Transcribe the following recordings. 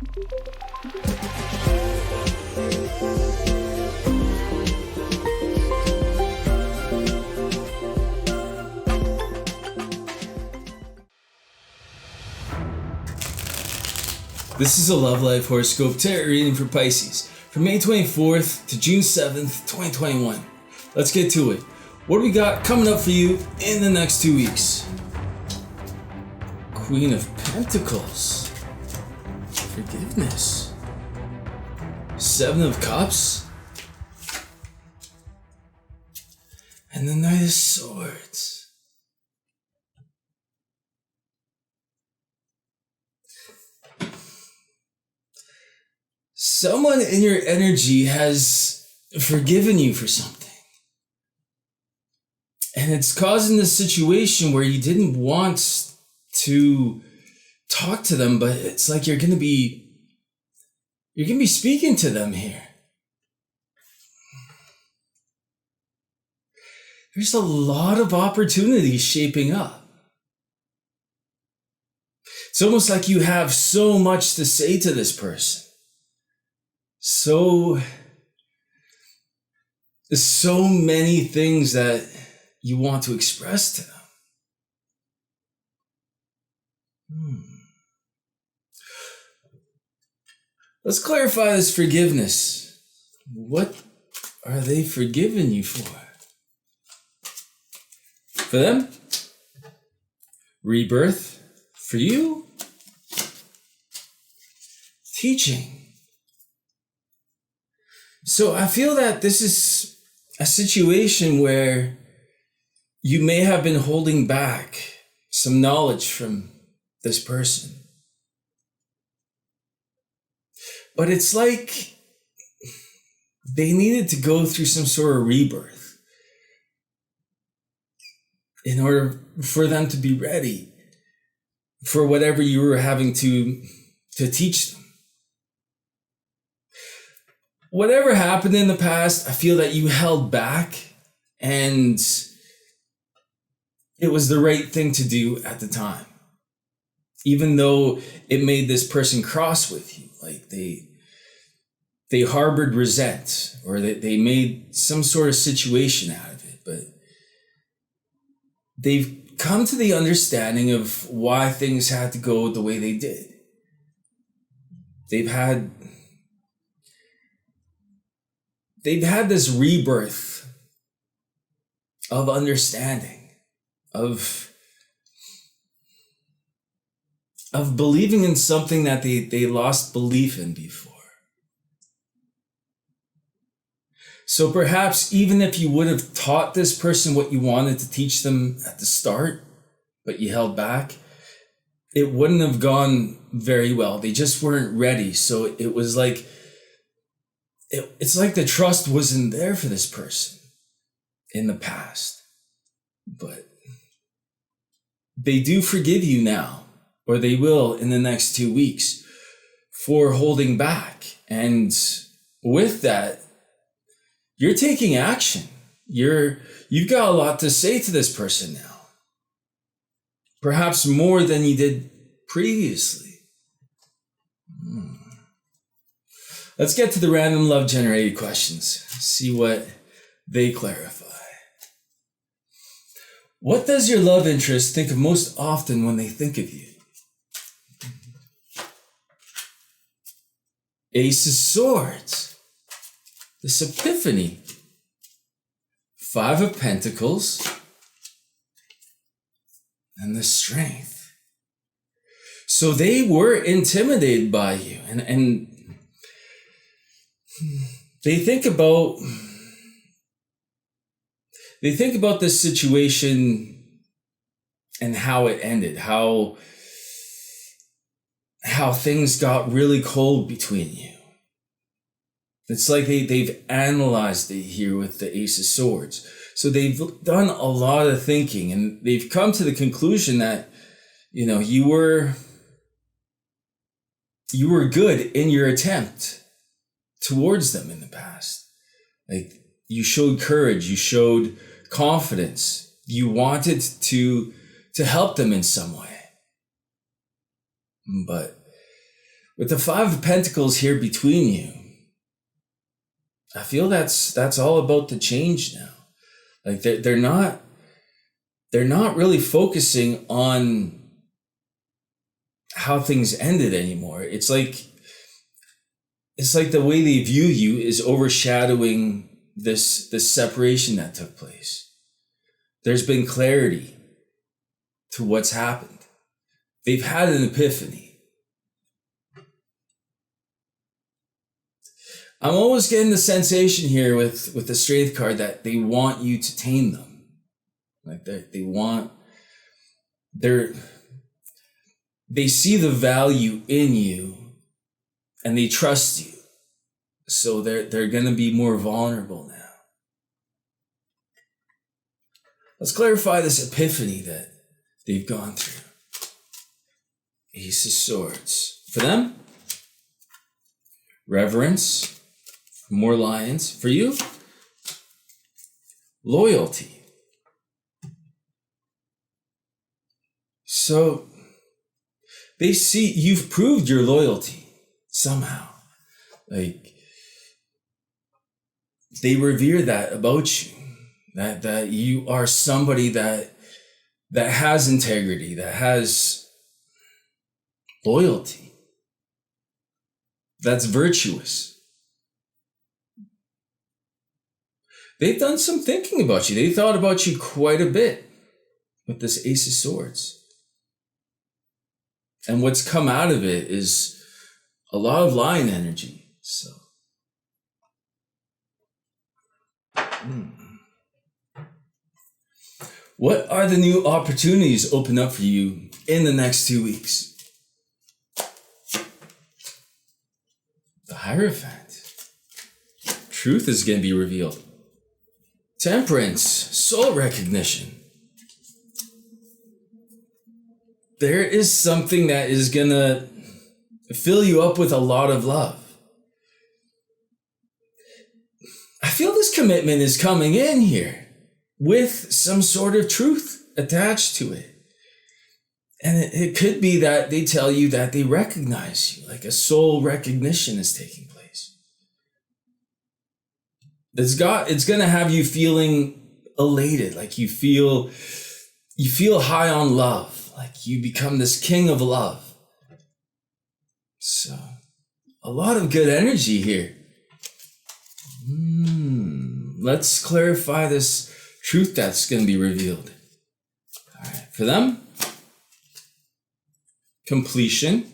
This is a Love Life Horoscope tarot reading for Pisces from May 24th to June 7th, 2021. Let's get to it. What do we got coming up for you in the next 2 weeks? Queen of Pentacles. Forgiveness. Seven of Cups. And the Knight of Swords. Someone in your energy has forgiven you for something. And it's causing this situation where you didn't want to talk to them, but it's like you're going to be speaking to them here. There's a lot of opportunities shaping up. It's almost like you have so much to say to this person. So many things that you want to express to them. Let's clarify this forgiveness. What are they forgiving you for? For them? Rebirth. For you? Teaching. So I feel that this is a situation where you may have been holding back some knowledge from this person. But it's like they needed to go through some sort of rebirth in order for them to be ready for whatever you were having to teach them. Whatever happened in the past, I feel that you held back and it was the right thing to do at the time. Even though it made this person cross with you, like they harbored resent or they made some sort of situation out of it, but they've come to the understanding of why things had to go the way they did. They've had this rebirth of understanding, of believing in something that they lost belief in before. So perhaps even if you would have taught this person what you wanted to teach them at the start, but you held back, it wouldn't have gone very well. They just weren't ready. So it was like, it's like the trust wasn't there for this person in the past. But they do forgive you now, or they will in the next 2 weeks, for holding back. And with that, you're taking action. You've got a lot to say to this person now. Perhaps more than you did previously. Let's get to the random love generated questions. See what they clarify. What does your love interest think of most often when they think of you? Ace of Swords. This Epiphany. Five of Pentacles. And the Strength. So they were intimidated by you and they think about this situation and how it ended, how things got really cold between you. It's like they've analyzed it here with the Ace of Swords. So they've done a lot of thinking and they've come to the conclusion that, you were good in your attempt towards them in the past. Like, you showed courage, you showed confidence, you wanted to help them in some way. But With the Five of Pentacles here between you, I feel that's all about to change now. Like they're not really focusing on how things ended anymore. It's like the way they view you is overshadowing this separation that took place. There's been clarity to what's happened. They've had an epiphany. I'm always getting the sensation here with the Strength card that they want you to tame them. Like they see the value in you and they trust you. So they're going to be more vulnerable now. Let's clarify this epiphany that they've gone through. Ace of Swords. For them, reverence, more lions. For you, loyalty. So they see you've proved your loyalty somehow. Like they revere that about you, that you are somebody that has integrity, that has loyalty, that's virtuous. They've done some thinking about you. They thought about you quite a bit with this Ace of Swords. And what's come out of it is a lot of lion energy. So, what are the new opportunities open up for you in the next 2 weeks? The Hierophant. Truth is going to be revealed. Temperance, soul recognition. There is something that is going to fill you up with a lot of love. I feel this commitment is coming in here with some sort of truth attached to it. And it could be that they tell you that they recognize you, like a soul recognition is taking place. It's going to have you feeling elated, like you feel high on love. Like you become this king of love. So, a lot of good energy here. Let's clarify this truth that's going to be revealed. All right, for them, completion.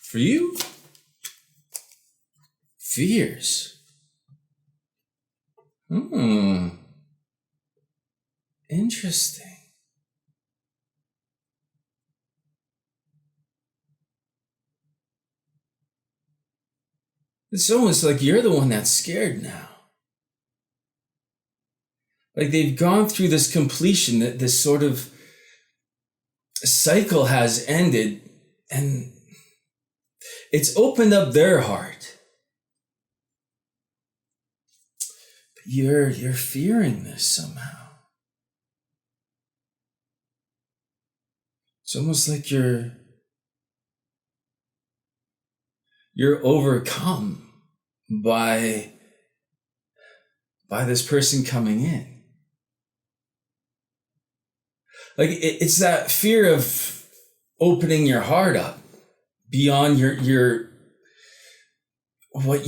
For you, fears. Interesting. It's almost like you're the one that's scared now. Like they've gone through this completion, that this sort of cycle has ended, and it's opened up their heart. But you're fearing this somehow. It's almost like you're overcome by this person coming in. Like it's that fear of opening your heart up beyond your what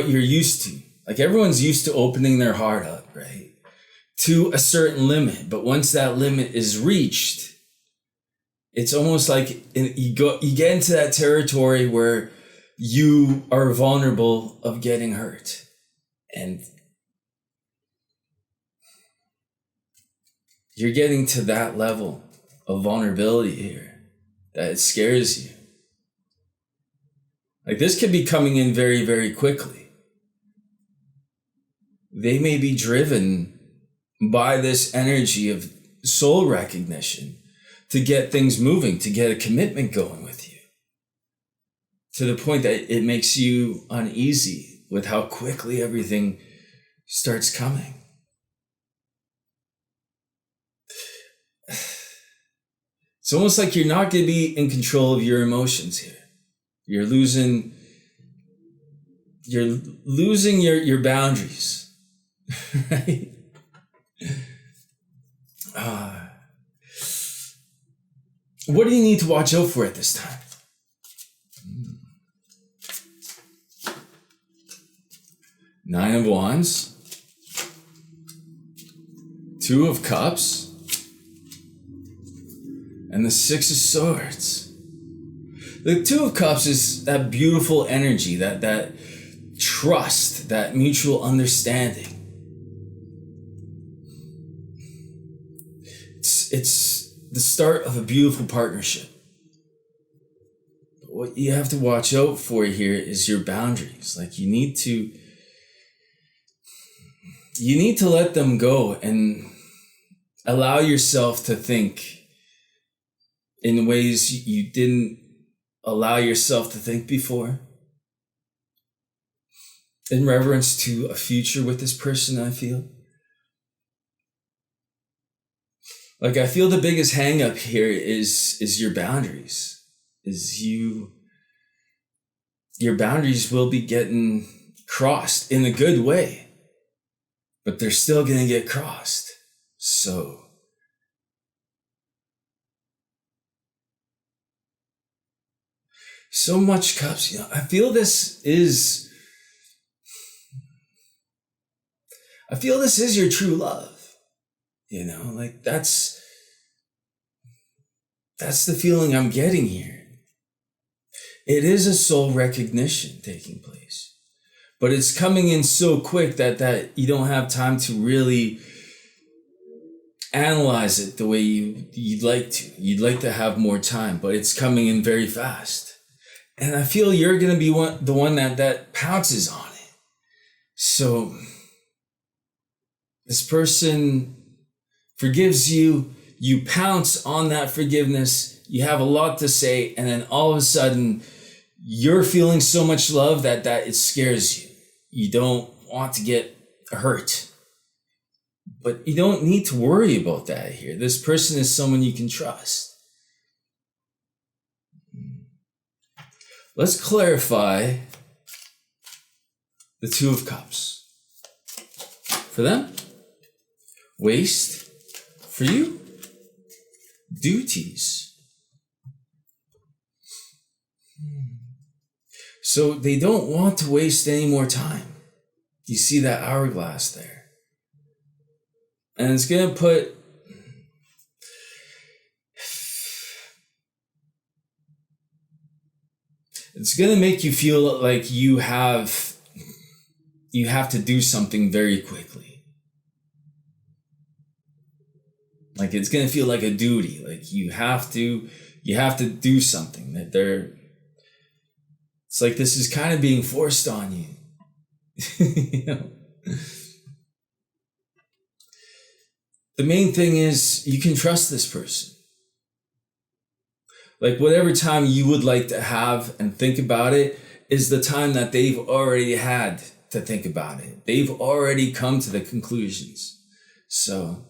you're used to. Like everyone's used to opening their heart up, right? To a certain limit, but once that limit is reached, it's almost like you get into that territory where you are vulnerable of getting hurt. And you're getting to that level of vulnerability here that it scares you. Like this could be coming in very, very quickly. They may be driven by this energy of soul recognition to get things moving, to get a commitment going with you, to the point that it makes you uneasy with how quickly everything starts coming. It's almost like you're not going to be in control of your emotions here. You're losing your boundaries, right? What do you need to watch out for at this time? Nine of Wands, Two of Cups, and the Six of Swords. The Two of Cups is that beautiful energy, that trust, that mutual understanding. It's the start of a beautiful partnership. But what you have to watch out for here is your boundaries. Like you need to let them go and allow yourself to think in ways you didn't allow yourself to think before. In reverence to a future with this person, I feel. Like I feel the biggest hang up here is your boundaries. Your boundaries will be getting crossed in a good way, but they're still gonna get crossed. So much cups, I feel this is your true love. Like that's the feeling I'm getting here. It is a soul recognition taking place, but it's coming in so quick that you don't have time to really analyze it the way you'd like to. You'd like to have more time, but it's coming in very fast. And I feel you're going to be the one that pounces on it. So this person forgives you, you pounce on that forgiveness, you have a lot to say, and then all of a sudden you're feeling so much love that it scares you. You don't want to get hurt. But you don't need to worry about that here. This person is someone you can trust. Let's clarify the Two of Cups. For them, waste. For you, duties. So they don't want to waste any more time. You see that hourglass there. And it's going to put it's going to make you feel like you have to do something very quickly. Like it's going to feel like a duty. Like you have to do something it's like this is kind of being forced on you. The main thing is you can trust this person. Like whatever time you would like to have and think about it is the time that they've already had to think about it. They've already come to the conclusions. So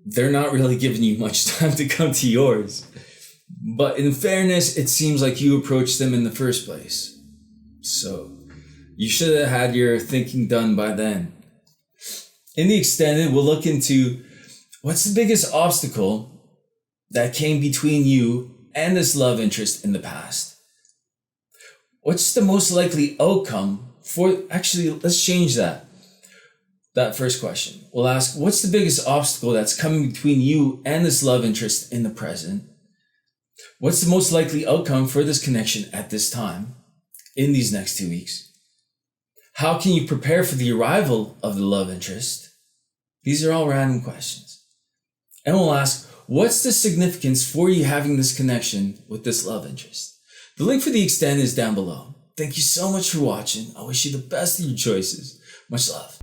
they're not really giving you much time to come to yours. But in fairness, it seems like you approached them in the first place. So you should have had your thinking done by then. In the extended, we'll look into what's the biggest obstacle that came between you and this love interest in the past. What's the most likely outcome actually, let's change that first question. We'll ask, what's the biggest obstacle that's coming between you and this love interest in the present? What's the most likely outcome for this connection at this time, in these next 2 weeks? How can you prepare for the arrival of the love interest? These are all random questions. And we'll ask, what's the significance for you having this connection with this love interest? The link for the extend is down below. Thank you so much for watching. I wish you the best of your choices. Much love.